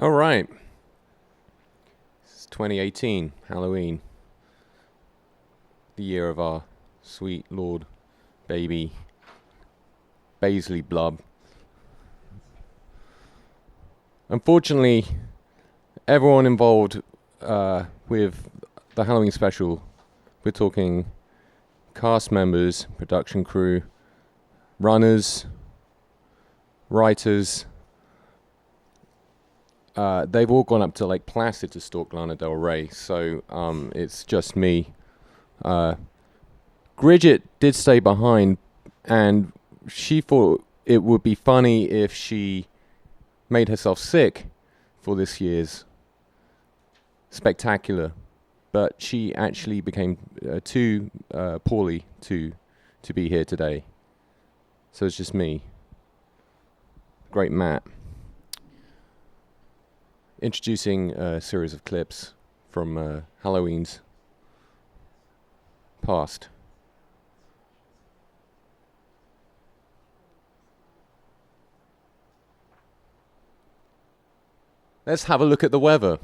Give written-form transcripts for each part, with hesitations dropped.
All right. It's 2018, Halloween. The year of our sweet Lord baby Baisley Blub. Unfortunately, everyone involved with the Halloween special, we're talking cast members, production crew, runners, writers, they've all gone up to Lake Placid to stalk Lana Del Rey, so it's just me. Bridget did stay behind, and she thought it would be funny if she made herself sick for this year's spectacular, but she actually became too poorly to be here today. So it's just me. Great Matt. Introducing a series of clips from Halloween's past. Let's have a look at the weather.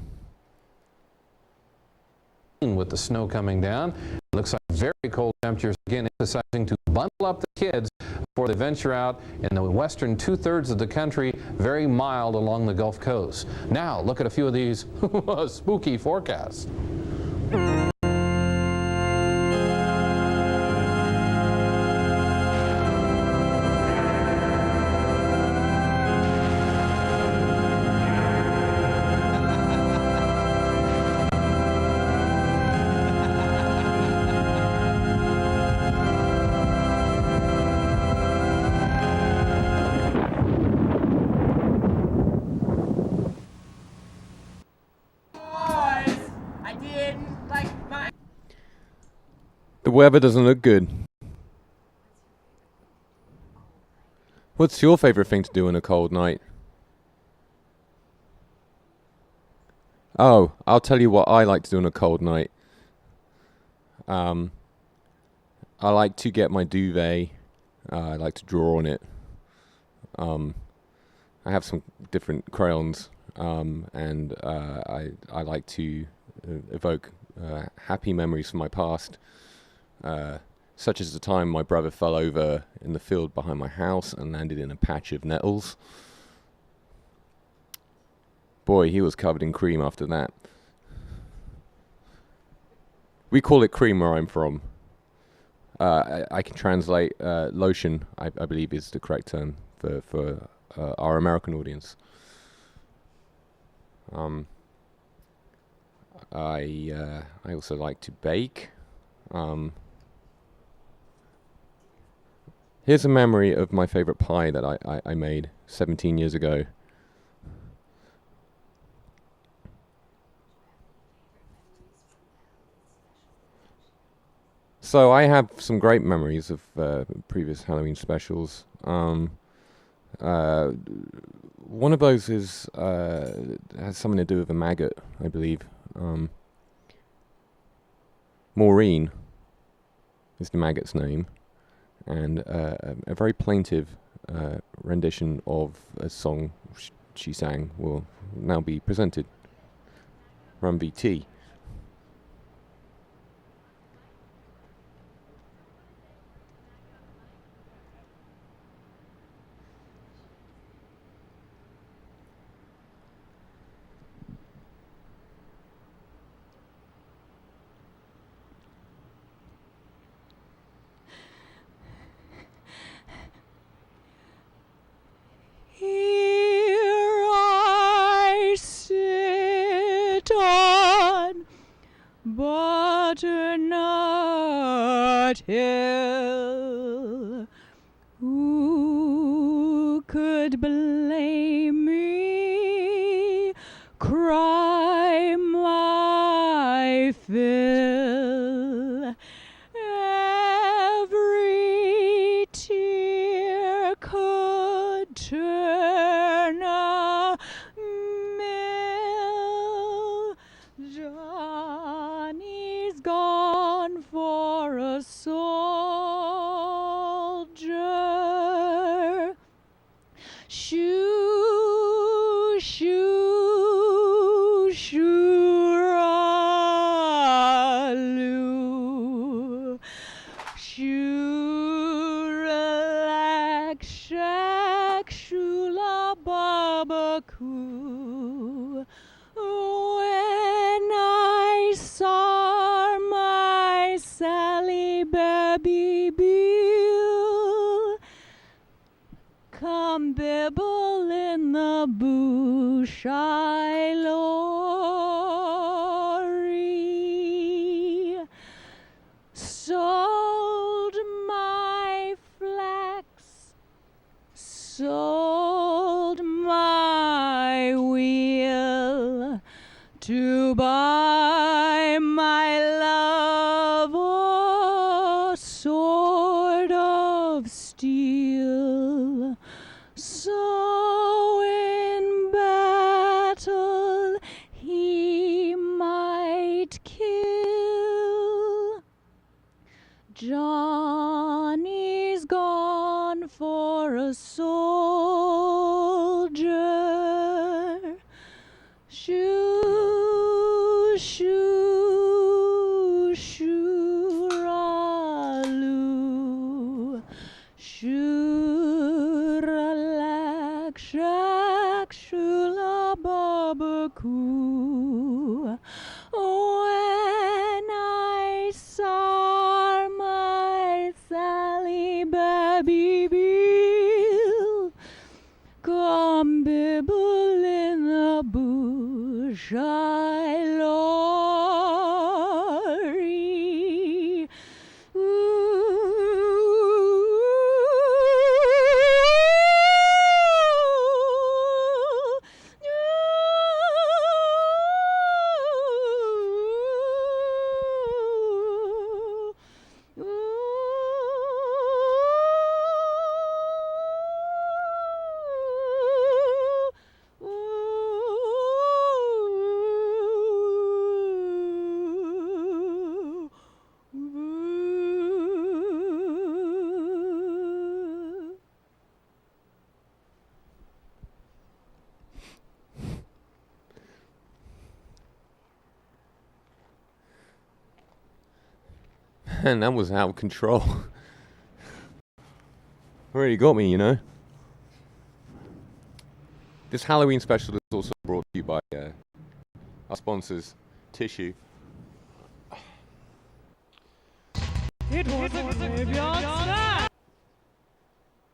With the snow coming down, it looks like very cold temperatures, again emphasizing to bundle up the kids before they venture out in the western two-thirds of the country, very mild along the Gulf Coast. Now, look at a few of these spooky forecasts. The weather doesn't look good. What's your favorite thing to do on a cold night? Oh, I'll tell you what I like to do on a cold night. I like to get my duvet. I like to draw on it. I have some different crayons, and I like to evoke happy memories from my past. Such as the time my brother fell over in the field behind my house and landed in a patch of nettles. Boy, he was covered in cream after that. We call it cream where I'm from. I can translate lotion, I believe is the correct term for our American audience. I also like to bake. Here's a memory of my favorite pie that I made 17 years ago. So I have some great memories of previous Halloween specials. Uh, One of those is has something to do with a maggot, I believe. Maureen is the maggot's name, and a very plaintive rendition of a song she sang will now be presented. Run VT. Here I sit on Butternut Hill. Who could blame me? Cry my fill. Every tear could turn a mill. Johnny's gone for a soldier. Shoo, shoo, shoo-ra-loo. Shoo-ra-lack, shack, shoo-la-ba-ba-coo. When I saw my Sally Babby Bill come bibble in the bush, I lorry. Sold my flax, sold my wheel to buy my love a sword of steel. So in battle he might kill. Johnny's gone for a soldier. Shoo, shoo, shoo-ra-loo. Shoo-ra-lack, shack, shoo-la-ba-ba-coo. When I saw my Sally Babby Bill come bibble in the bush, I lorry. And that was out of control. Really got me, you know. This Halloween special is also brought to you by our sponsors, Tissue. It was a graveyard smash.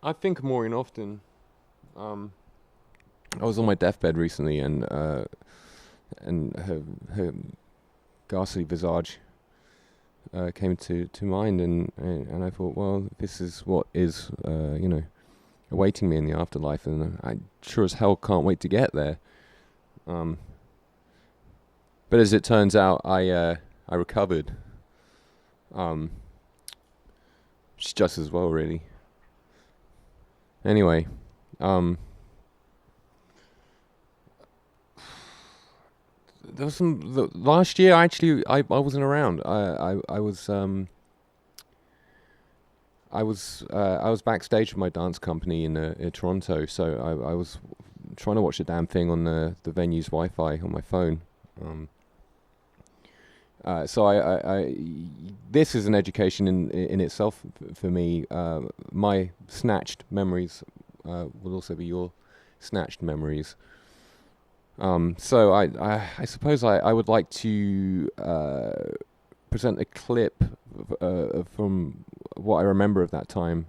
I think of Maureen often. I was on my deathbed recently, and her ghastly visage came to mind, and I thought, well, this is what is awaiting me in the afterlife, and I sure as hell can't wait to get there. But as it turns out, I recovered. It's just as well, really. Anyway, there was last year. Actually, I wasn't around. I was backstage with my dance company in Toronto, so I was trying to watch the damn thing on the venue's Wi-Fi on my phone. So I this is an education in itself for me. My snatched memories will also be your snatched memories. So I suppose I would like to present a clip from what I remember of that time.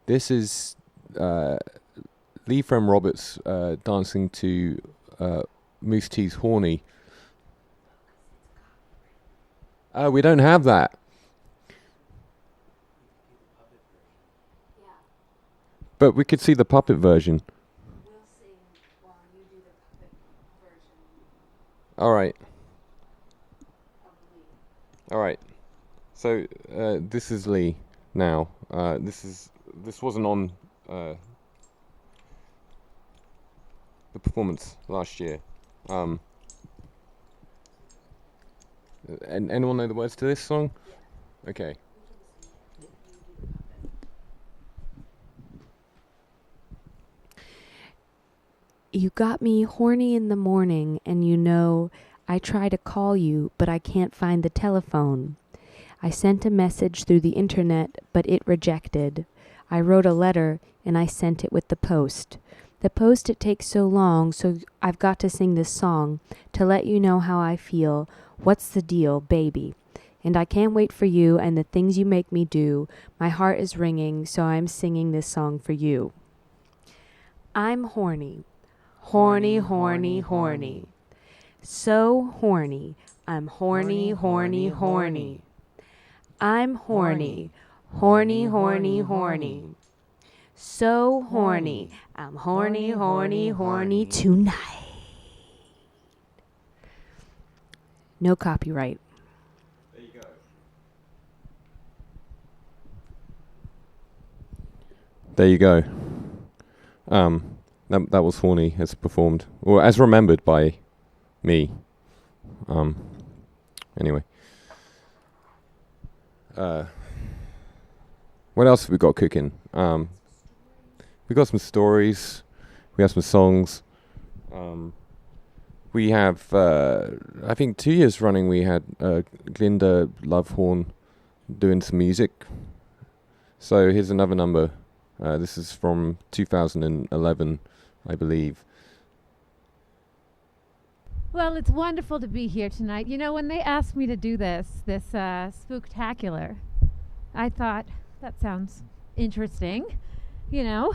This is Lee Frem Roberts dancing to Mousse T's Horny. We don't have that. But we could see the puppet version. We'll sing while you do the puppet version All right. of Lee. All right. So this is Lee now. This wasn't on the performance last year. And anyone know the words to this song? Yeah. Okay. We can sing it if you do the puppet. You got me horny in the morning, and you know I try to call you, but I can't find the telephone. I sent a message through the internet, but it rejected. I wrote a letter, and I sent it with the post. The post, it takes so long, so I've got to sing this song to let you know how I feel. What's the deal, baby? And I can't wait for you and the things you make me do. My heart is ringing, so I'm singing this song for you. I'm horny. Horny, horny, horny. So horny. I'm horny, horny, horny. I'm horny. Horny, horny, horny. So horny. I'm horny, horny, horny tonight. No copyright. There you go. There you go. That was Horny as performed, or as remembered by me. Anyway. What else have we got cooking? We got some stories. We have some songs. We have, I think 2 years running, we had Glinda Lovehorn doing some music. So here's another number. This is from 2011, I believe. Well, it's wonderful to be here tonight. You know, when they asked me to do this spooktacular, I thought, that sounds interesting, you know,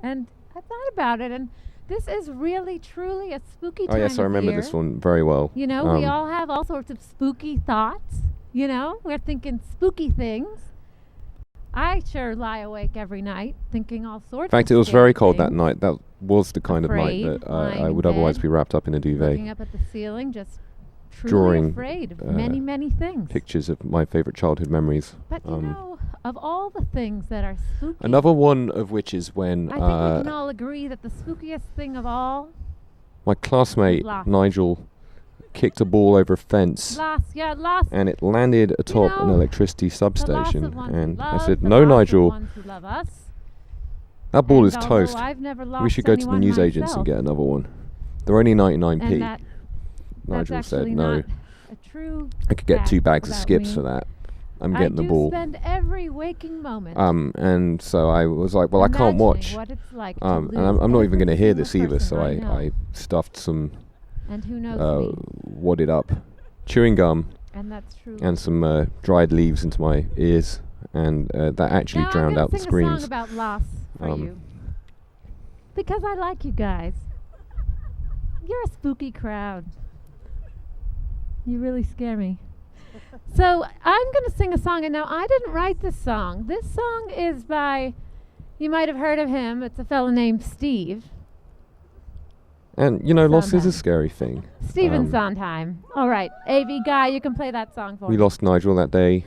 and I thought about it, and this is really, truly a spooky time Oh yes, I remember year. this one very well. You know, we all have all sorts of spooky thoughts, you know, we're thinking spooky things. I sure lie awake every night thinking all sorts In fact, of it was scary very cold that things. night. That was the kind Afraid, of night that lying I in would otherwise bed, be wrapped up in a duvet. Looking up at the ceiling, just truly Drawing, afraid of many, many things. Pictures of my favourite childhood memories. But you know, of all the things that are spooky, Another one of which is when I think we can all agree that the spookiest thing of all, my classmate Lost. Nigel kicked a ball over a fence lost, and it landed atop an know, electricity the loss substation. of ones who And I love, said, the "No, loss of Nigel, ones who love us. that ball And is although toast. I've never We lost should go to the anyone newsagents and myself, get another one. They're only 99p." and that's Nigel said, actually "No, not a true I could get 2 fact bags of about skips me. for that. I'm I getting the do ball." spend every waking moment And so I was like, "Well, I can't imagining watch." what it's like to And lose I'm not even every going to hear single this either. person So I know. stuffed some And who knows me? wadded up chewing gum And that's true. and some dried leaves into my ears, and that actually Now drowned I'm out the gonna sing a screams. song about loss for Um, you. Because I like you guys. You're a spooky crowd. You really scare me. So I'm going to sing a song, and now I didn't write this song. This song is by, you might have heard of him. It's a fellow named Steve. And, you know, loss is a Sondheim. scary thing. Stephen Sondheim. All right, AV Guy, you can play that song for We me. lost Nigel that day.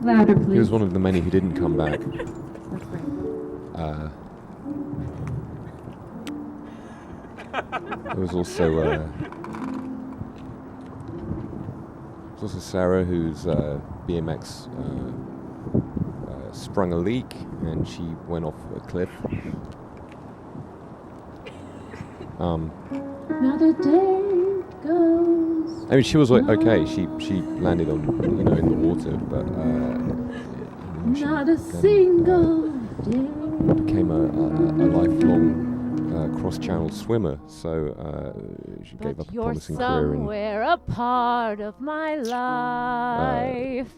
Louder, please. He was one of the many who didn't come back. There was also Sarah, whose BMX sprung a leak and she went off a cliff. Another day goes. I mean, she was okay. She landed on, you know, in the water, but she Not a single day. became a lifelong cross-channel swimmer. So she gave up But a you're promising career in. somewhere a part of my life,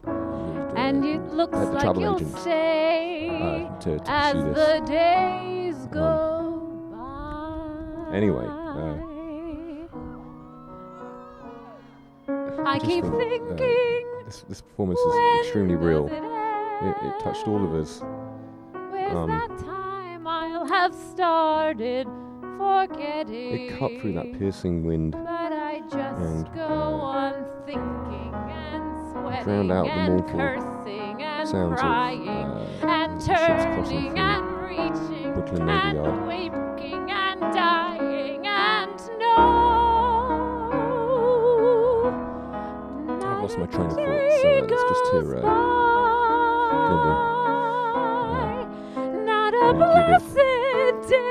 and it looks at the like travel you'll agent, stay to as pursue this. the days go by. Anyway, I just keep think, thinking, this performance is when extremely does real. it It touched all of us. Where's that time I'll have started forgetting? It cut through that piercing wind, But I just and, go on thinking and sweating drowned out the and mournful cursing and sounds of crying and ships crossing turning through and reaching Brooklyn Navy and Yard. waking and dying and no. I've lost my train of thought, so let's just hear Linda. Not a give it- blessed day.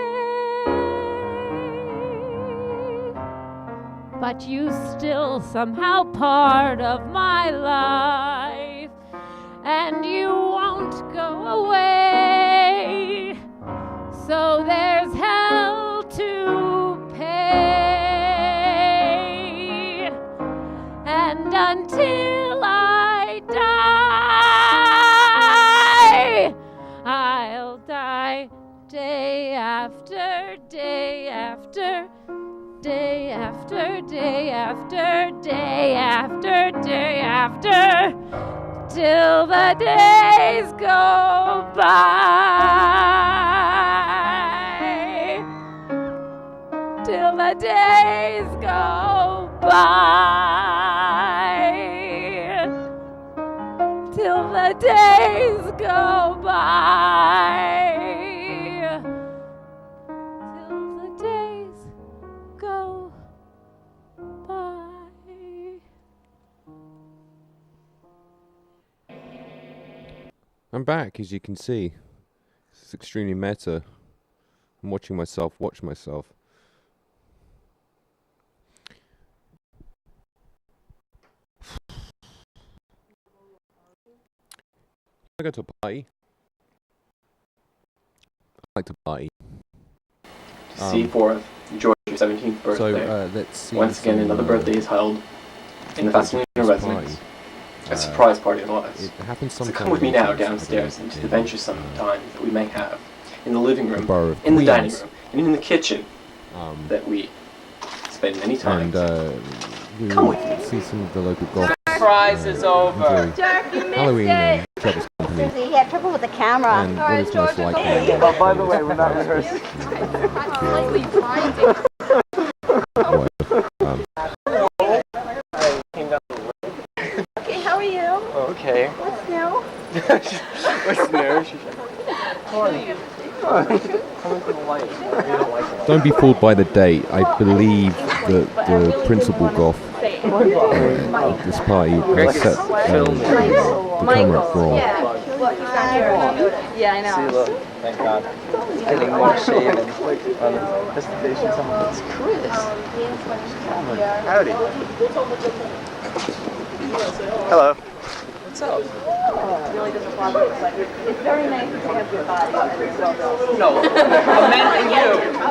But you still somehow part of my life, and you won't go away. So there's hell to pay, and until I die, I'll die day after day after day after day after day after day after, till the days go by, till the days go by, till the days go by. Go by. I'm back, as you can see. It's extremely meta. I'm watching myself watch myself. I go to a party. I like to party. C4th, George's 17th birthday. So let's see. Once again, another birthday is held in the Pasadena residence. A surprise party at last. It happens So sometime come with me in now August, downstairs I into think, the venturesome times that we may have in the living the room, borough of in the dining Queens. room, and in the kitchen that we spend many times. And we Come will with me. see some of the local golf. Surprise is over. Enjoy Halloween and Trevor's company. He had trouble with the camera. And what is most likely. Oh, by the way, we're not rehearsing. Okay, how are you? Okay. What's new? What's new? Coming to the light. You don't like the light. Don't be fooled by the date. I believe that the principal goth of this party set the camera up wrong. Yeah, I know. See, look. Thank God. It's getting more shaven on the presentation. It's Chris. Howdy. Hello. What's up? It's very nice to have your body. No, the men and you.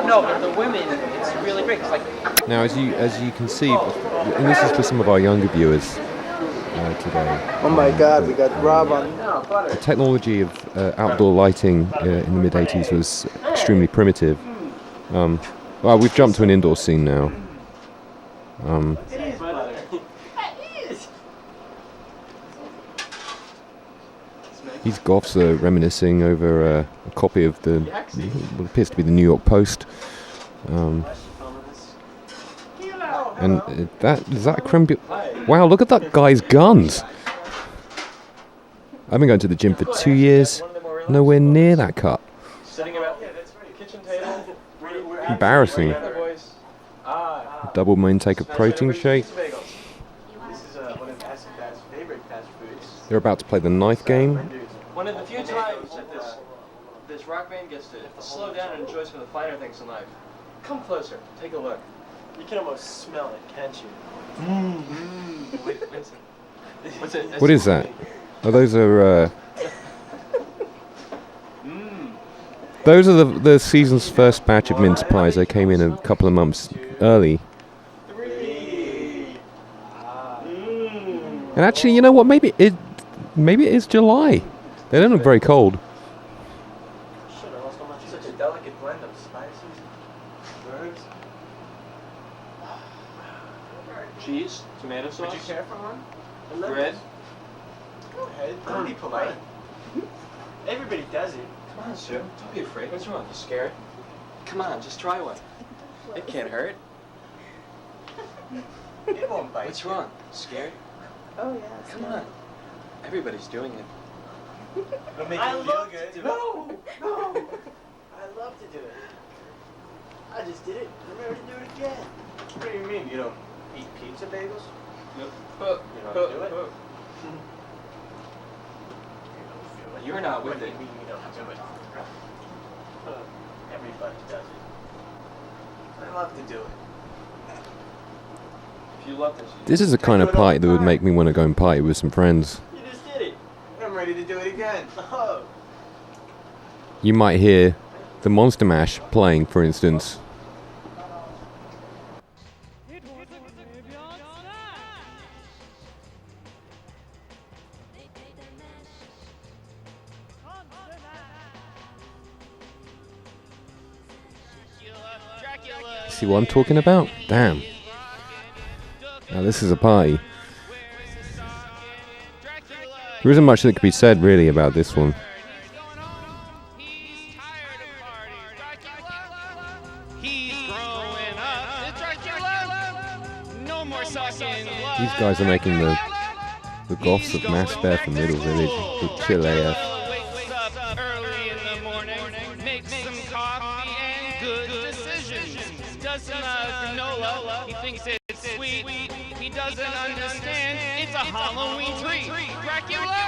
No, but the women, it's really great. It's like Now, as you can see, and this is for some of our younger viewers today. Oh my God, we got Rob on. The technology of outdoor lighting in the mid-80s was extremely primitive. Well, we've jumped to an indoor scene now. These goths are reminiscing over a copy of what appears to be the New York Post. And is that a creme? Wow, look at that guy's guns. I've been going to the gym for 2 years. Nowhere near that cut. Embarrassing. Double my intake of protein shake. They're about to play the knife game. One of the few times that this rock band gets to slow down and enjoy some of the finer things in life. Come closer, take a look. You can almost smell it, can't you? What's it? What is that? Oh, those are those are the season's first batch of mince pies. They came in a couple of months early. And actually, you know what? Maybe it is July. They don't look very cold. Such a delicate blend of spices, herbs, cheese, tomato sauce. Would you care for one? Bread. Go ahead. Don't be polite. Everybody does it. Come on, Sue. Don't be afraid. What's wrong? You scared? Come on, just try one. It can't hurt. It won't bite. What's wrong? Scared? Oh yeah. Come on. Everybody's doing it. It'll make you feel good. No. I love to do it. I just did it. I'm ready to do it again. What do you mean? You don't eat pizza bagels? Nope. You don't do it? You're not with it. You don't do it. Everybody does it. I love to do it. If you love this. This is the kind of party that would make me want to go and party with some friends. You just did it. I'm ready to do it again. Oh. You might hear the Monster Mash playing, for instance. See what I'm talking about? Damn. Now this is a party. There isn't much that could be said really about this one. These guys are making the goths of Mass Beth and Middle Village with chill AF. He thinks it's sweet. He doesn't understand. It's a Halloween treat. Dracula,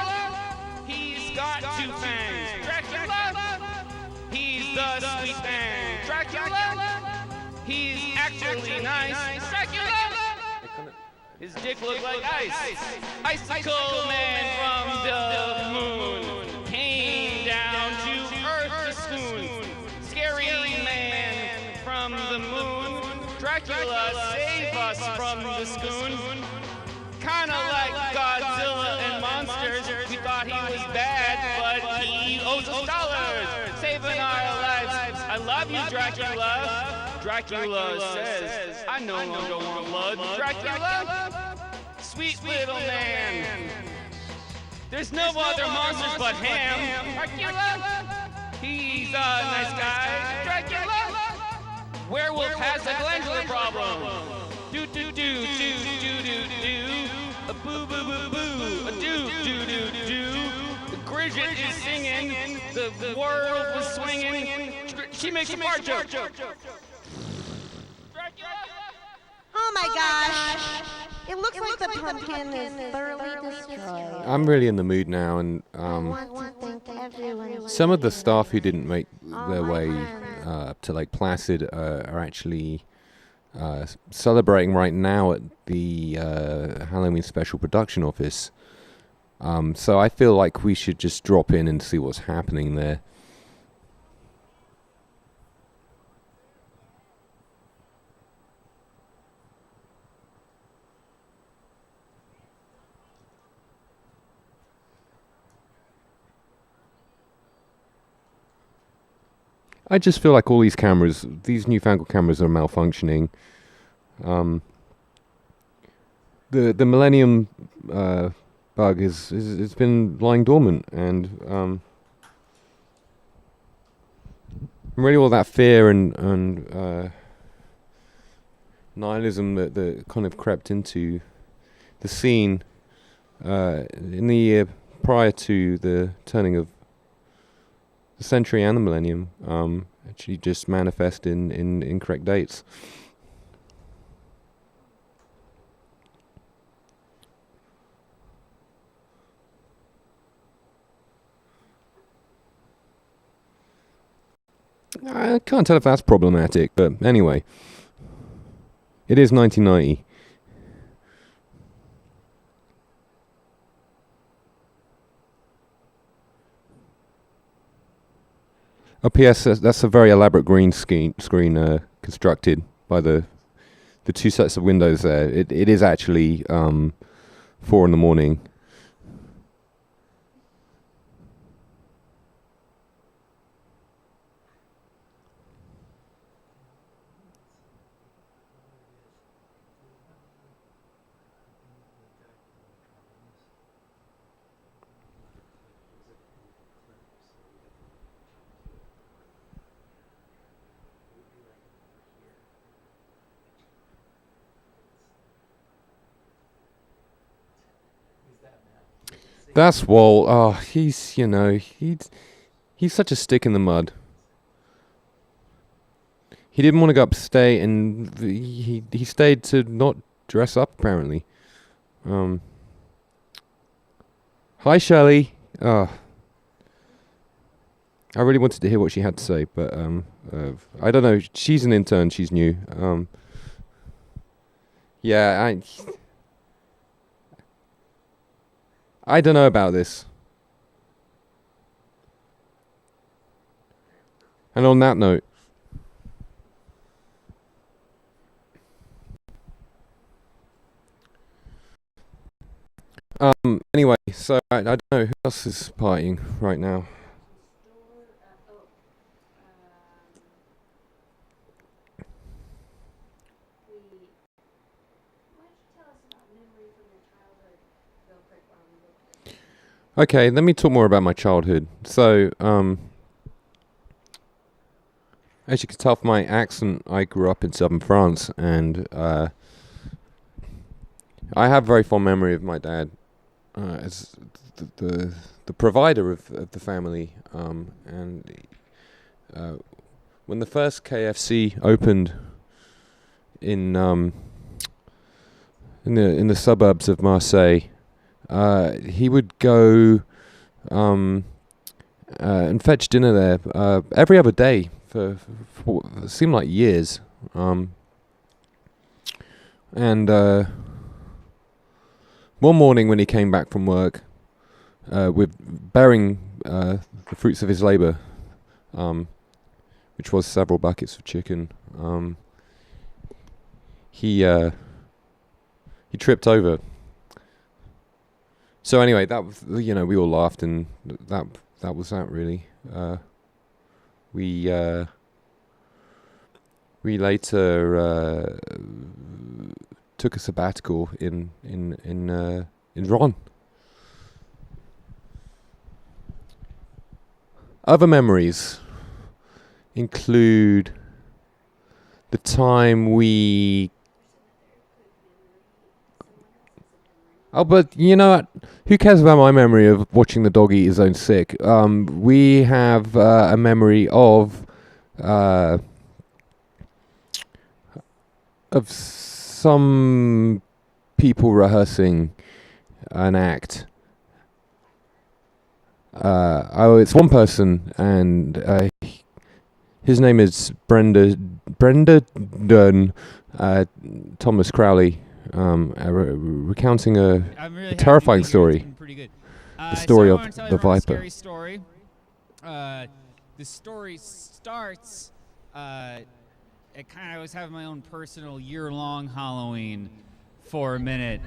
he's got two fangs. Dracula, he's the sweet thing. Dracula, he's actually nice. Dracula, his dick looks like ice. Icicle man from the moon came down to Earth to spoon. Scary man from the moon. Dracula, save us from the spoon. Kinda like Godzilla and monsters. We thought he was bad, but he owes us dollars, saving our lives. I love you, Dracula. Dracula says, I no longer want blood. Dracula, sweet little man. There's no other monsters but him. Dracula, he's a nice guy. Dracula, werewolf has a glandular problem. Do do do do do do do. A boo boo boo boo. A do do do do. The Bridget is singing. The world was swinging. She makes a fart joke. Oh my gosh! It looks like the pumpkin is thoroughly destroyed. I'm really in the mood now, and some of the staff who didn't make their way to Lake Placid are actually celebrating right now at the Halloween Special Production Office. So I feel like we should just drop in and see what's happening there. I just feel like all these newfangled cameras are malfunctioning. the Millennium bug is it's been lying dormant, and really all that fear and nihilism that kind of crept into the scene in the year prior to the turning of the century and the millennium actually just manifest in incorrect dates. I can't tell if that's problematic, but anyway, it is 1990. P.S. That's a very elaborate green screen constructed by the two sets of windows there. It is actually 4 in the morning. That's Walt. Oh, he's such a stick in the mud. He didn't want to go upstate, and he stayed to not dress up, apparently. Hi, Shelley. I really wanted to hear what she had to say, but I don't know. She's an intern. She's new. Yeah, I don't know about this. And on that note, anyway, so I don't know who else is partying right now. Okay, let me talk more about my childhood. So, as you can tell from my accent, I grew up in southern France, and I have very fond memory of my dad as the provider of the family. And when the first KFC opened in the suburbs of Marseille, he would go and fetch dinner there every other day for it seemed like years. And one morning when he came back from work, with bearing the fruits of his labour, which was several buckets of chicken, he tripped over. So anyway, that was, we all laughed, and that was that really. We later took a sabbatical in Rouen. Other memories include the time we. Oh, but you know what? Who cares about my memory of watching the dog eat his own sick? We have a memory of some people rehearsing an act. It's one person, and his name is Brenda Dunn, Thomas Crowley. Recounting a terrifying story. The story of the Viper. Scary story. The story starts. I was having my own personal year-long Halloween for a minute.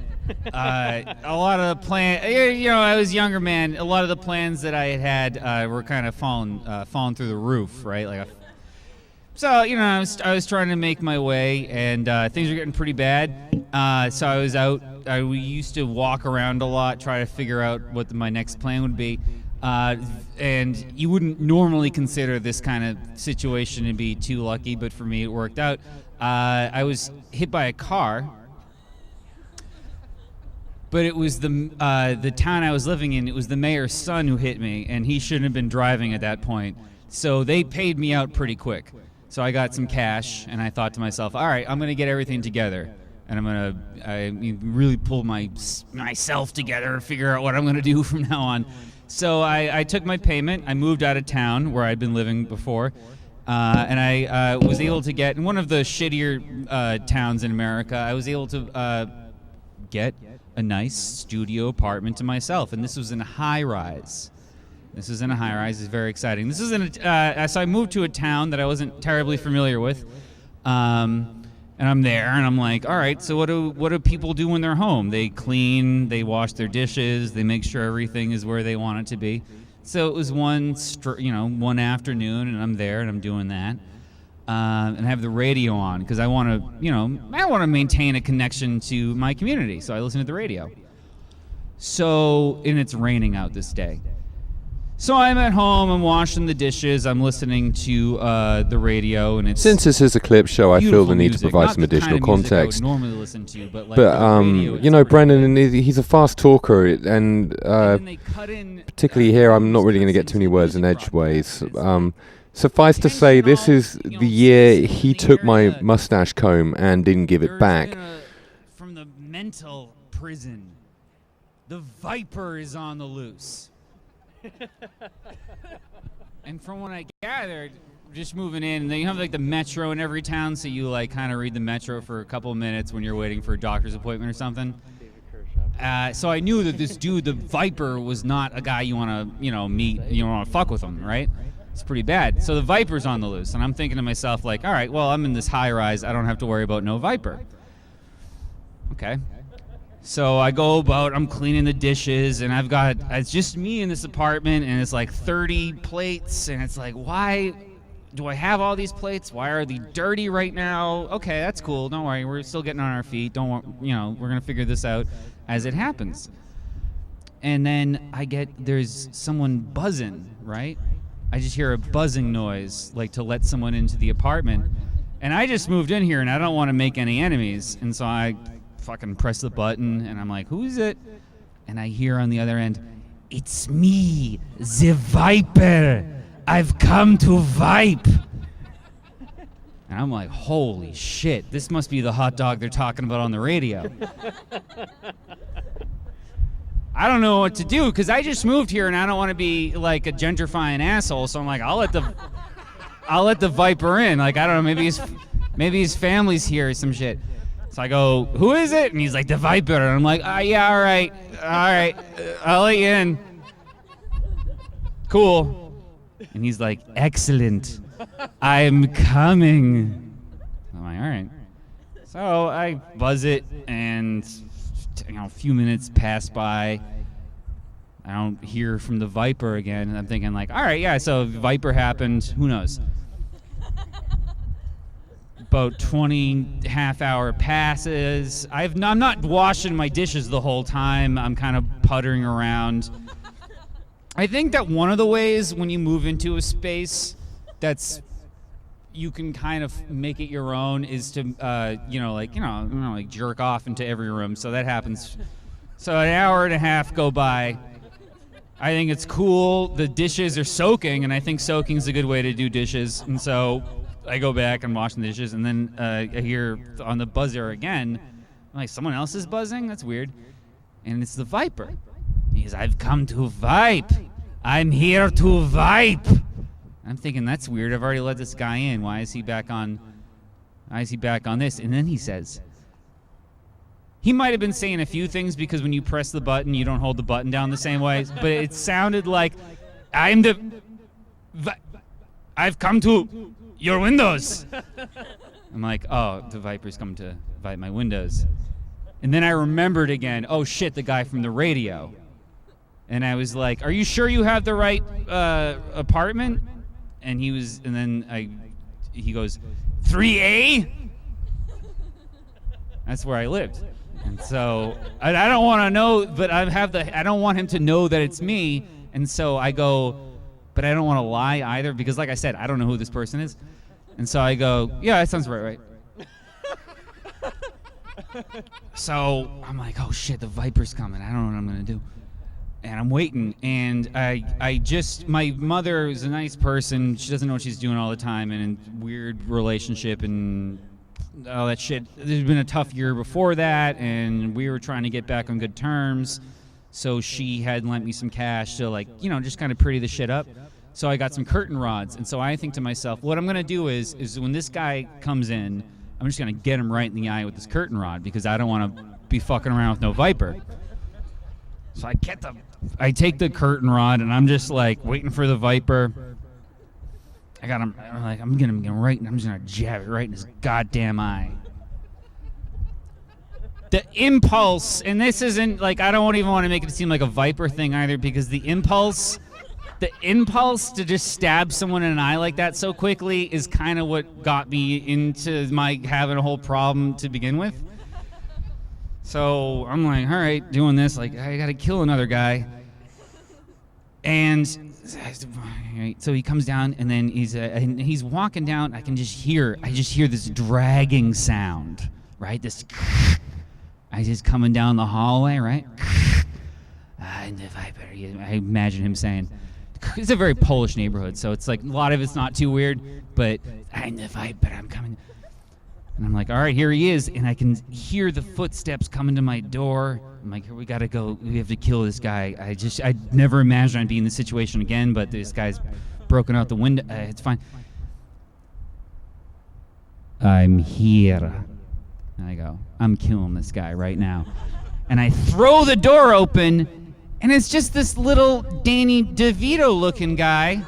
A lot of the I was a younger man. A lot of the plans that I had were kind of falling through the roof, right? So, I was trying to make my way, and things were getting pretty bad. So I was out we used to walk around a lot, try to figure out what my next plan would be. And you wouldn't normally consider this kind of situation to be too lucky, but for me it worked out. I was hit by a car, but it was the town I was living in. It was the mayor's son who hit me, and he shouldn't have been driving at that point. So they paid me out pretty quick. So I got some cash, and I thought to myself, all right, I'm going to get everything together. And I really pull myself together and figure out what I'm going to do from now on. So I took my payment. I moved out of town where I'd been living before. And I was able to get, in one of the shittier towns in America, I was able to get a nice studio apartment to myself. And this was in a high-rise. This is in a high-rise. It's very exciting. This is so I moved to a town that I wasn't terribly familiar with. And I'm there, and I'm like, all right, so what do people do when they're home? They clean, they wash their dishes, they make sure everything is where they want it to be. So it was one afternoon, and I'm there, and I'm doing that, and I have the radio on because I want to maintain a connection to my community. So I listen to the radio. And it's raining out this day. So I'm at home, I'm washing the dishes, I'm listening to the radio, and it's... Since this is a clip show, I feel the need to provide some additional context. I would normally listen to, but Brendan, he's a fast talker, and particularly here, I'm not really going to get too many words in edgeways. Suffice to say, this is the year he took my mustache comb and didn't give it back. From the mental prison, the Viper is on the loose. And from what I gathered, just moving in, you have like the metro in every town, so you like kind of read the metro for a couple of minutes when you're waiting for a doctor's appointment or something. So I knew that this dude, the Viper, was not a guy you want to, meet. You don't want to fuck with him, right? It's pretty bad. So the Viper's on the loose, and I'm thinking to myself like, all right, well, I'm in this high rise. I don't have to worry about no Viper. Okay. So I go about, I'm cleaning the dishes, and it's just me in this apartment, and it's like 30 plates, and it's like, why do I have all these plates? Why are they dirty right now? Okay, that's cool. Don't worry. We're still getting on our feet. We're going to figure this out as it happens. And then there's someone buzzing, right? I just hear a buzzing noise, like to let someone into the apartment. And I just moved in here, and I don't want to make any enemies, and so I fucking press the button, and I'm like, who is it? And I hear on the other end, it's me, the Viper. I've come to Vipe. And I'm like, holy shit, this must be the hot dog they're talking about on the radio. I don't know what to do, because I just moved here, and I don't want to be like a gentrifying asshole, so I'm like, I'll let the Viper in. Like, I don't know, maybe his family's here or some shit. So I go, who is it? And he's like, the Viper. And I'm like, yeah, all right, I'll let you in. Cool. And he's like, excellent, I'm coming. I'm like, all right. So I buzz it, and a few minutes pass by. I don't hear from the Viper again, and I'm thinking like, all right, yeah, so Viper happened, who knows? About 20 half-hour passes. I'm not washing my dishes the whole time. I'm kind of puttering around. I think that one of the ways when you move into a space you can kind of make it your own is to, like jerk off into every room. So that happens. So an hour and a half go by. I think it's cool. The dishes are soaking, and I think soaking is a good way to do dishes. And so I go back and wash the dishes, and then I hear on the buzzer again, I'm like, someone else is buzzing? That's weird. And it's the Viper. He goes, I've come to Vipe. I'm here to Vipe. I'm thinking, that's weird. I've already let this guy in. Why is he back on this? And then he says, he might have been saying a few things because when you press the button, you don't hold the button down the same way. But it sounded like, I've come to your windows. I'm like, oh, the Viper's come to Vipe my windows. And then I remembered again, oh shit, the guy from the radio. And I was like, are you sure you have the right apartment? And he goes, 3A? That's where I lived. And so I don't want to know, but I don't want him to know that it's me. And so I go, but I don't want to lie either, because like I said, I don't know who this person is. And so I go, yeah, that sounds right. So I'm like, oh shit, the Viper's coming. I don't know what I'm going to do. And I'm waiting, and my mother is a nice person. She doesn't know what she's doing all the time, and in weird relationship and all that shit. There's been a tough year before that, and we were trying to get back on good terms. So she had lent me some cash to, like, you know, just kind of pretty the shit up. So I got some curtain rods, and so I think to myself, what I'm going to do is when this guy comes in, I'm just going to get him right in the eye with this curtain rod, because I don't want to be fucking around with no Viper. So I take the curtain rod, and I'm just like waiting for the Viper. I got him. I'm just gonna jab it right in his goddamn eye. The impulse, and this isn't like, I don't even want to make it seem like a Viper thing either, because the impulse to just stab someone in an eye like that so quickly is kind of what got me into my having a whole problem to begin with. So I'm like, all right, doing this, like, I gotta kill another guy. And so he comes down, and then he's walking down. I just hear this dragging sound, right? This, I just coming down the hallway, right? And the Viper, I imagine him saying, it's a very Polish neighborhood, so it's like a lot of it's not too weird, but I'm the Viper, I'm coming. And I'm like, all right, here he is, and I can hear the footsteps coming to my door. I'm like, here, we gotta go. We have to kill this guy. I never imagined I'd be in this situation again, but this guy's broken out the window. It's fine. I'm here. And I go, I'm killing this guy right now. And I throw the door open, and it's just this little Danny DeVito-looking guy.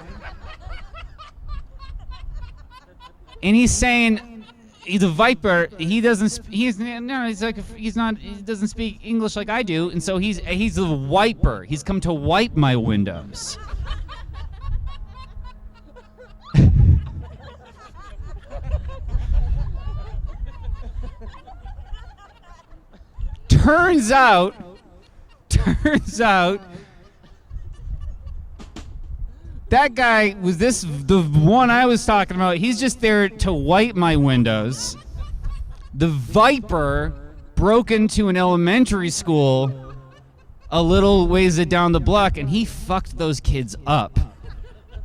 And he's saying, he's a Viper. He doesn't speak English like I do, and so he's a wiper. He's come to wipe my windows. Turns out that guy was the one I was talking about. He's just there to wipe my windows. The Viper broke into an elementary school a little ways down the block, and he fucked those kids up.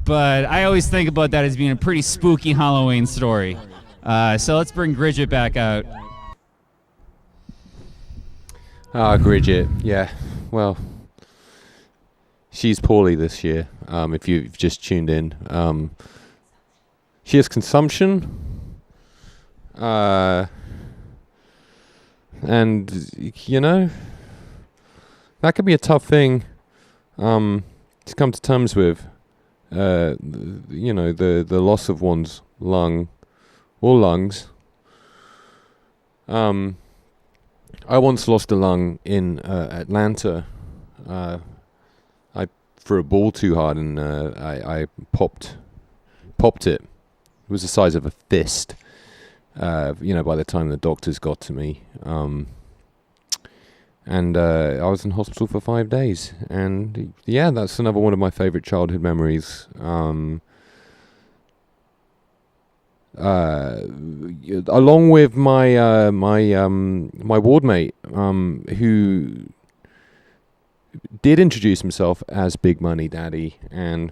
But I always think about that as being a pretty spooky Halloween story. So let's bring Bridget back out. Bridget, yeah. Well, she's poorly this year, if you've just tuned in. She has consumption, and, you know, that could be a tough thing to come to terms with. You know, the loss of one's lung or lungs. I once lost a lung in Atlanta. I threw a ball too hard, and I popped it. It was the size of a fist. You know, by the time the doctors got to me, and I was in hospital for 5 days. And yeah, that's another one of my favorite childhood memories. Along with my my ward mate, who did introduce himself as Big Money Daddy, and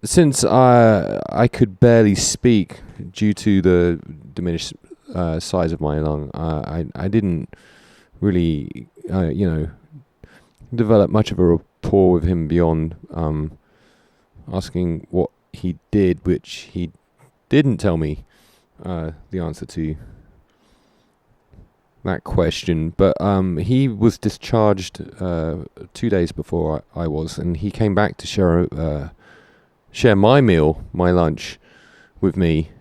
since I could barely speak due to the diminished size of my lung, I didn't really you know, develop much of a rapport with him beyond asking what he did, which he didn't tell me the answer to that question. But he was discharged 2 days before I was, and he came back to share my meal, my lunch, with me,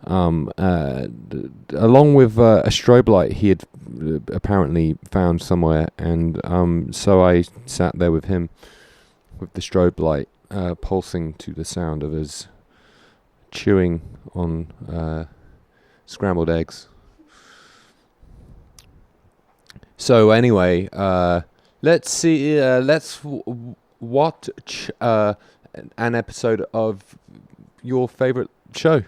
along with a strobe light he had apparently found somewhere. And so I sat there with him with the strobe light pulsing to the sound of his chewing on scrambled eggs. So anyway, let's see. Let's watch an episode of your favorite show.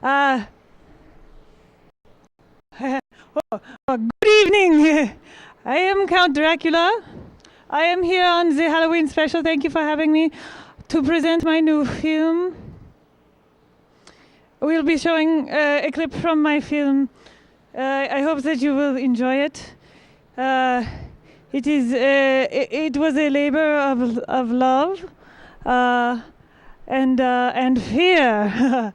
Good evening. I am Count Dracula. I am here on the Halloween special. Thank you for having me to present my new film. We'll be showing a clip from my film. I hope that you will enjoy it. It was a labor of love and fear.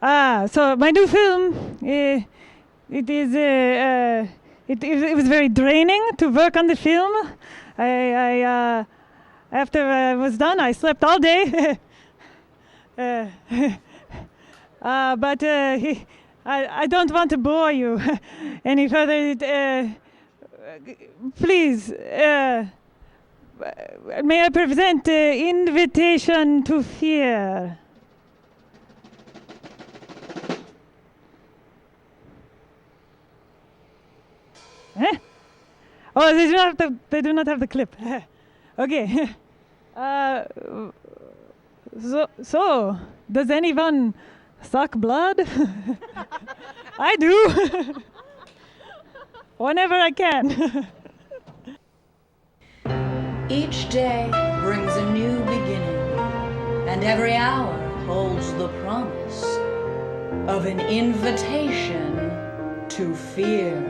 So my new film, it was very draining to work on the film. After I was done, I slept all day. But I don't want to bore you any further. Please, may I present Invitation to Fear? Oh, they do not have the clip. Okay. So, does anyone suck blood? I do. Whenever I can. Each day brings a new beginning, and every hour holds the promise of an invitation to fear.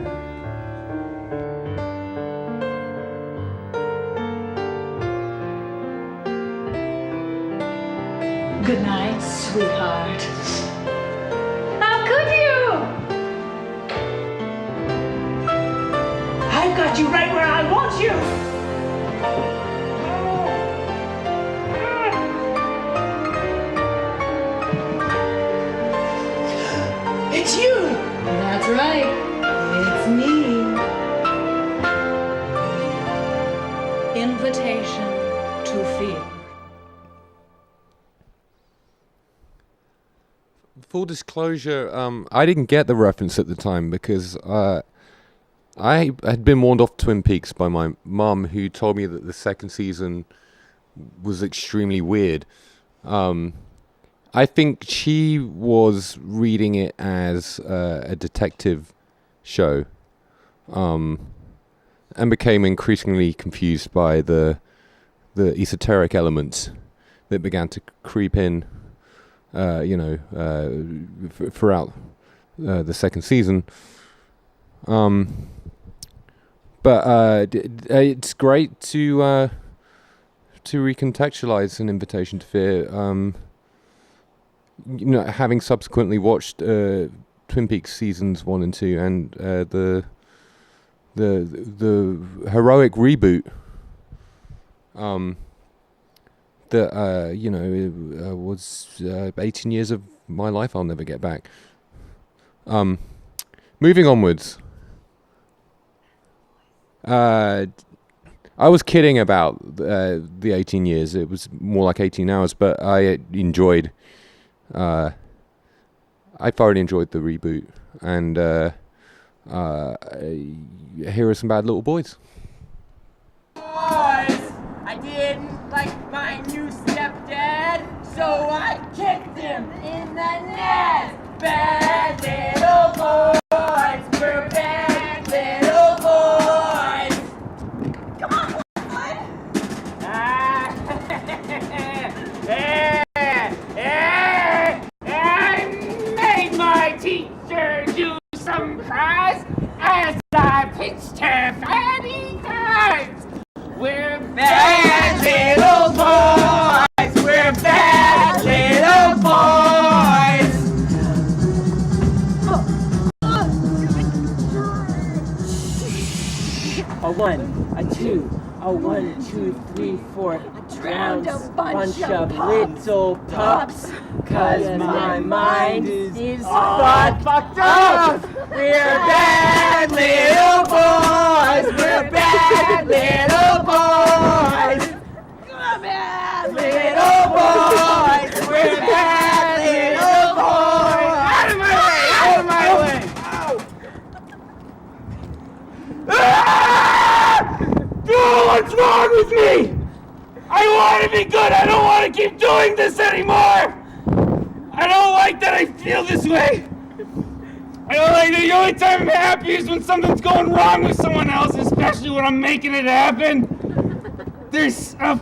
Good night, sweetheart. How could you? I've got you right where I want you. It's you. That's right. It's me. Invitation to fear. Full disclosure, I didn't get the reference at the time because I had been warned off Twin Peaks by my mum, who told me that the second season was extremely weird. I think she was reading it as a detective show, and became increasingly confused by the esoteric elements that began to creep in. Throughout the second season. But it's great to recontextualize An Invitation to Fear. Having subsequently watched Twin Peaks seasons 1 and 2 and the heroic reboot. That was 18 years of my life I'll never get back. Moving onwards. I was kidding about the 18 years. It was more like 18 hours, but I enjoyed. I thoroughly enjoyed the reboot, and here are some bad little boys. I didn't like my new stepdad, so I kicked him in the nest. Bad little boys, we're bad little boys. Come on, I made my teacher do some cries as I pitched her fatty times. We're bad little boys. We're bad little boys. A 1, a 2, a 1, 2, 3, 4. Drowned a bunch of little pups. 'Cause my mind is all fucked up. We're bad little boys. We're bad little boys. We're bad little boys. We're bad little wrong with me? I want to be good. I don't want to keep doing this anymore. I don't like that I feel this way. I don't like that the only time I'm happy is when something's going wrong with someone else, especially when I'm making it happen. There's a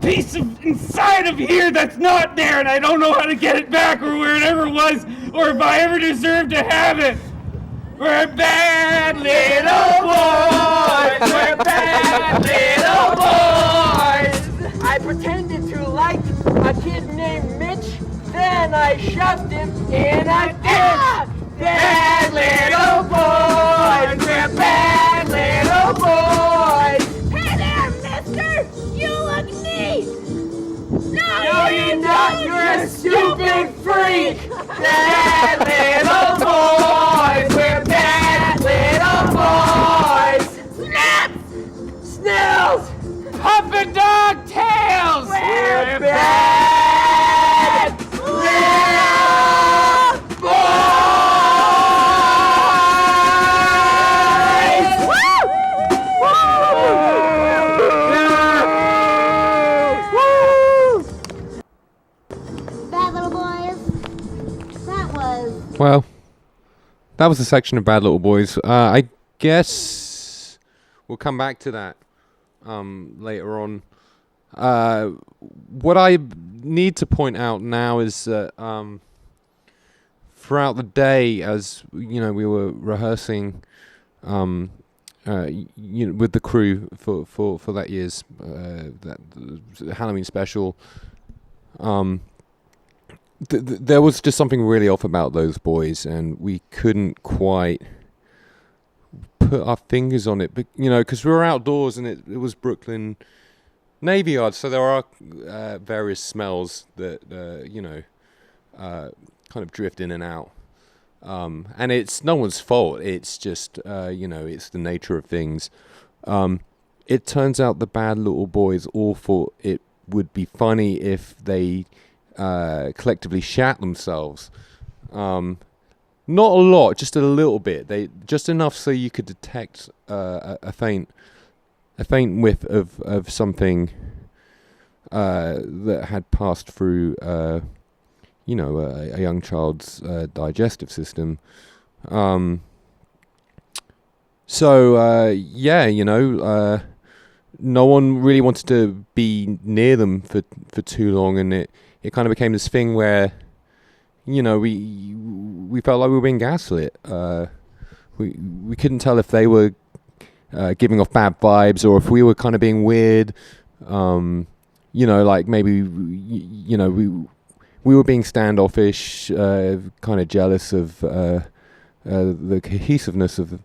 piece of inside of here that's not there, and I don't know how to get it back or where it ever was, or if I ever deserve to have it. We're bad little boys. We're bad little boys. I pretended to like a kid named Mitch, then I shoved him in a ditch. Bad little boys. We're bad little boys. Hey there, mister! You look neat! No, you're not! You're a stupid freak! Bad little boys. We're bad little boys. Snaps! Snails! Puppet dog tails. We're bad little Bad Little Boys. That was... Well, that was a section of Bad Little Boys. I guess we'll come back to that later on. What I need to point out now is that throughout the day, as you know, we were rehearsing with the crew for that year's that Halloween special. There was just something really off about those boys, and we couldn't quite put our fingers on it. But because we were outdoors, and it was Brooklyn Navy Yard, so there are various smells that kind of drift in and out. And it's no one's fault. It's just it's the nature of things. It turns out the Bad Little Boys all thought it would be funny if they collectively shat themselves. Not a lot, just a little bit. They just enough so you could detect a faint whiff of something that had passed through a young child's digestive system. No one really wanted to be near them for too long, and it kind of became this thing where we felt like we were being gaslit. We couldn't tell if they were giving off bad vibes or if we were kind of being weird. Like maybe we were being standoffish, kind of jealous of the cohesiveness of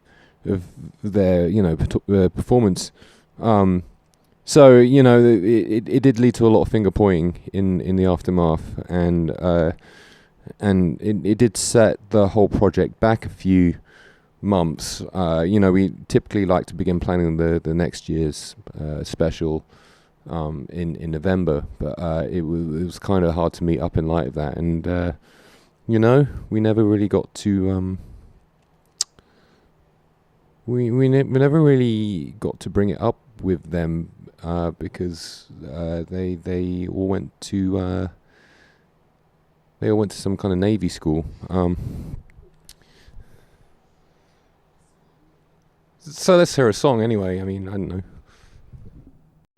their performance. So it did lead to a lot of finger pointing in the aftermath, and it did set the whole project back a few months. We typically like to begin planning the next year's special in November, but it was kind of hard to meet up in light of that, and we never really got to we never really got to bring it up with them because they all went to some kind of Navy school. So let's hear a song anyway. I mean, I don't know.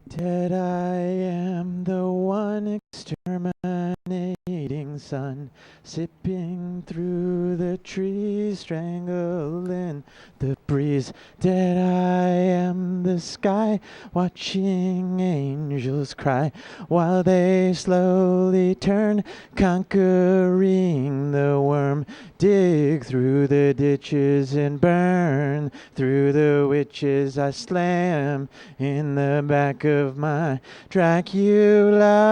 Dead I am the one exterminating sun, sipping through the trees, strangling the breeze. Dead I am the sky, watching angels cry, while they slowly turn, conquering the worm. Dig through the ditches and burn through the witches. I slam in the back of my Dracula.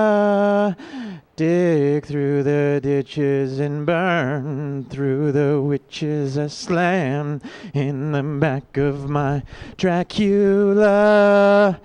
Dig through the ditches and burn through the witches. I slam in the back of my Dracula.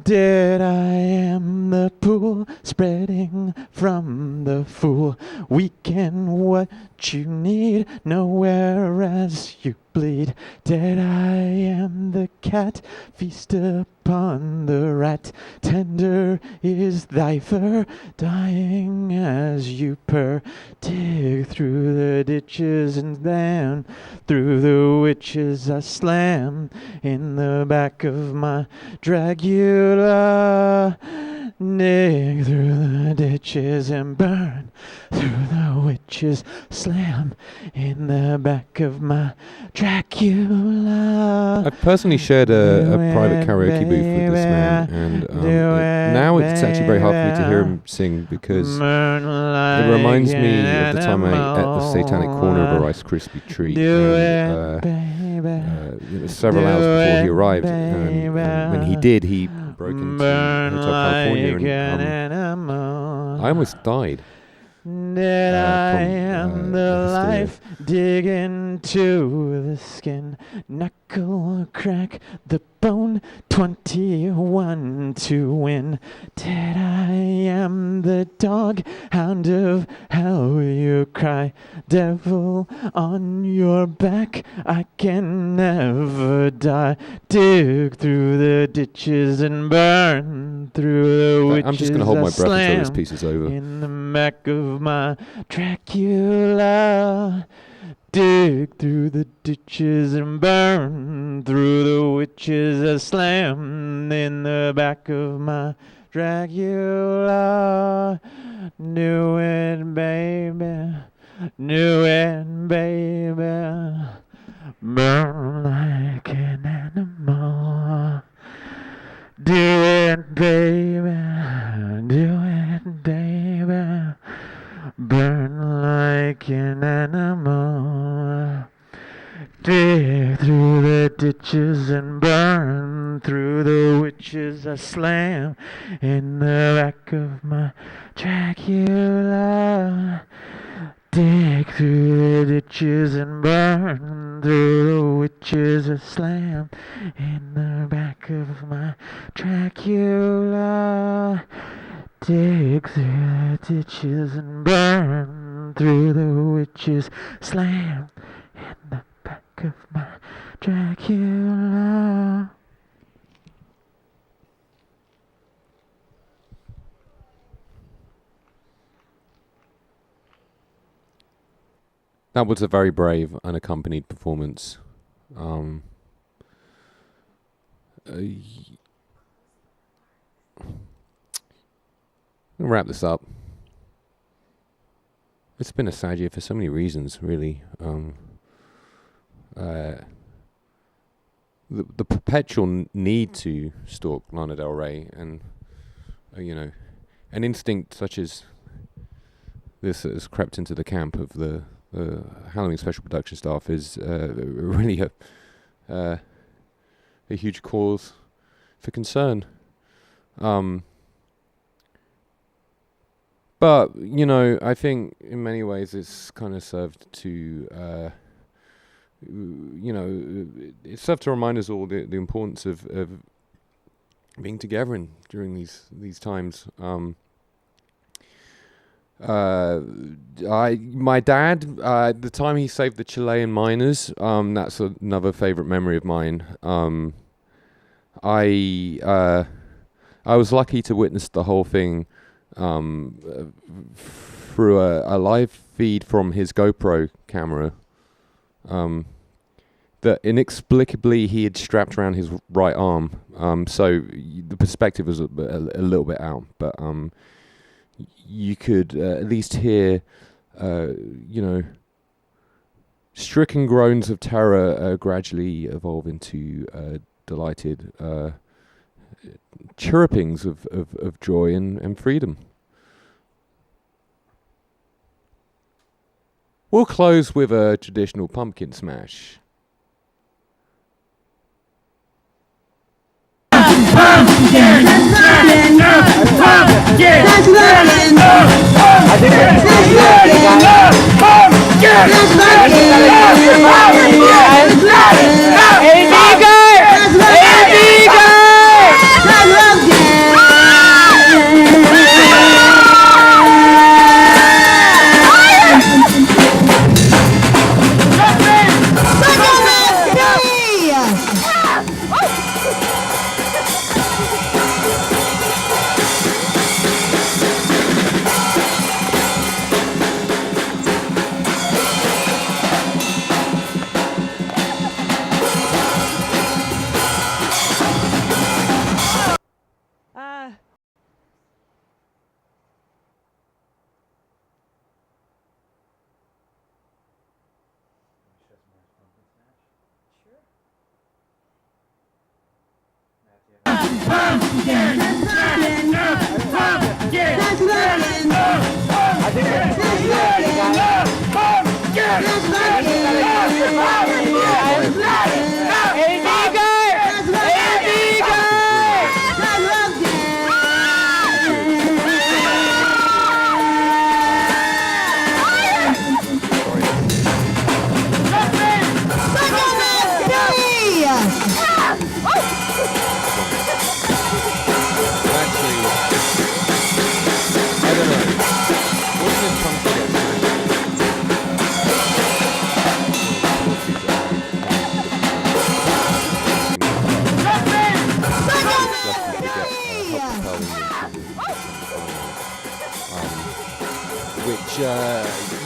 Dead I am the pool, spreading from the fool. Weekend, what you need, nowhere as you bleed. Dead I am the cat, feast upon the rat. Tender is thy fur, dying as you purr. Dig through the ditches and then through the witches I slam. In the back of my Dracula. Dig through the ditches and burn through the witches, slam in the back of my Dracula. I've personally shared a private karaoke booth with this man, and now it's actually very hard for me to hear him sing because it reminds me of the time I ate at the Satanic Corner of a Rice Krispie treat. Several hours before he arrived, and when he did, he broke into Hotel California, and I almost died. That I am the life, dig into the skin, knuckle crack the bone, 21 to win. That I am the dog, hound of hell you cry, devil on your back, I can never die. Dig through the ditches and burn through the witches. I'm just going to hold my breath until this piece is over. In the back of my Dracula. Dig through the ditches and burn through the witches I slam in the back of my Dracula. Knew it, baby. Knew it, baby. Burn like an animal. Do it, baby. Do it, baby. Burn like an animal. Dig through the ditches and burn through the witches I slam in the back of my Dracula. Dig through the ditches and burn through the witches I slam in the back of my Dracula. Dig through the ditches and burn through the witches, slam in the back of my Dracula. That was a very brave, unaccompanied performance. I'll wrap this up. It's been a sad year for so many reasons, really. The perpetual need to stalk Lana Del Rey, and an instinct such as this has crept into the camp of the Halloween special production staff is really a huge cause for concern. But, I think in many ways it's kind of served to, it served to remind us all the importance of being together during these times. My dad, the time he saved the Chilean miners, that's another favorite memory of mine. I was lucky to witness the whole thing through a live feed from his GoPro camera that inexplicably he had strapped around his right arm. So the perspective was a little bit out, but you could at least hear, stricken groans of terror gradually evolve into delighted chirrupings of joy and freedom. We'll close with a traditional pumpkin smash.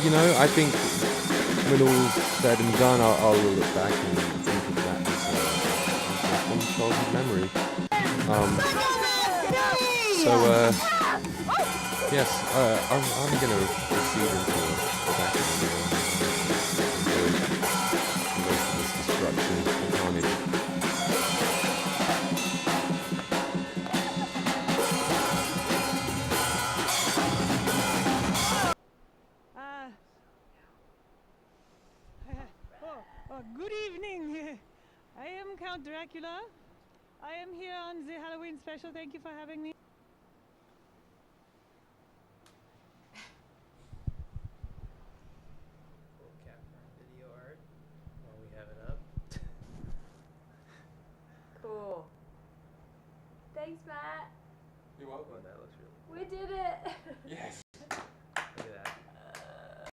You know, I think when all's said and done, I'll look back and think of that as a fond childhood memory. Yes, I'm going to proceed into the back of the rest of this destruction and carnage. Good evening. I am Count Dracula. I am here on the Halloween special. Thank you for having me. Video art while we have it up. Cool. Thanks, Matt. You're welcome. That looks really We did it. Yes.